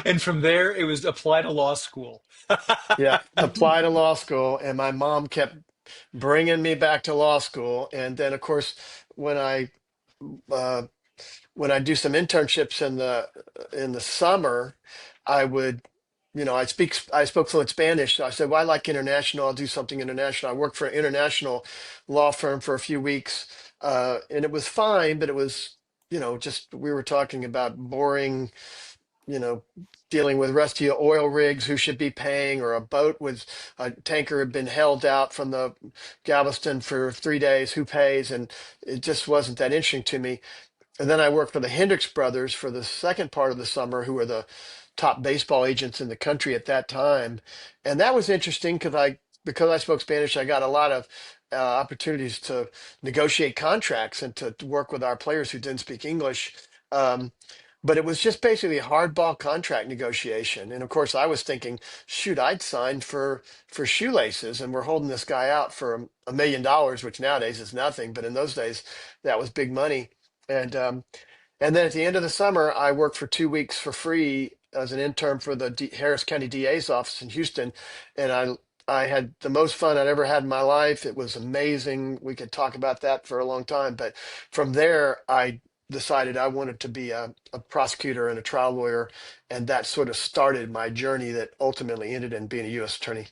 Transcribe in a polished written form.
And from there, it was apply to law school. Yeah, apply to law school, and my mom kept bringing me back to law school. And then, of course, when I uh, when I do some internships in the summer, I would, I spoke fluent Spanish, so I said, "Well, I like international. I'll do something international." I worked for an international law firm for a few weeks, and it was fine, but it was, just we were talking about boring, you know, dealing with rusty oil rigs, who should be paying, or a boat with a tanker had been held out from the Galveston for 3 days, who pays, and it just wasn't that interesting to me. And then I worked for the Hendricks brothers for the second part of the summer, who were the top baseball agents in the country at that time. And that was interesting because I spoke Spanish, I got a lot of opportunities to negotiate contracts and to work with our players who didn't speak English. Um, but it was just basically hardball contract negotiation. And of course, I was thinking, shoot, I'd sign for shoelaces, and we're holding this guy out for $1 million, which nowadays is nothing, but in those days, that was big money. And and then at the end of the summer, I worked for 2 weeks for free as an intern for the Harris County DA's office in Houston, and I had the most fun I'd ever had in my life. It was amazing. We could talk about that for a long time, but from there, I decided I wanted to be a prosecutor and a trial lawyer, and that sort of started my journey that ultimately ended in being a U.S. attorney.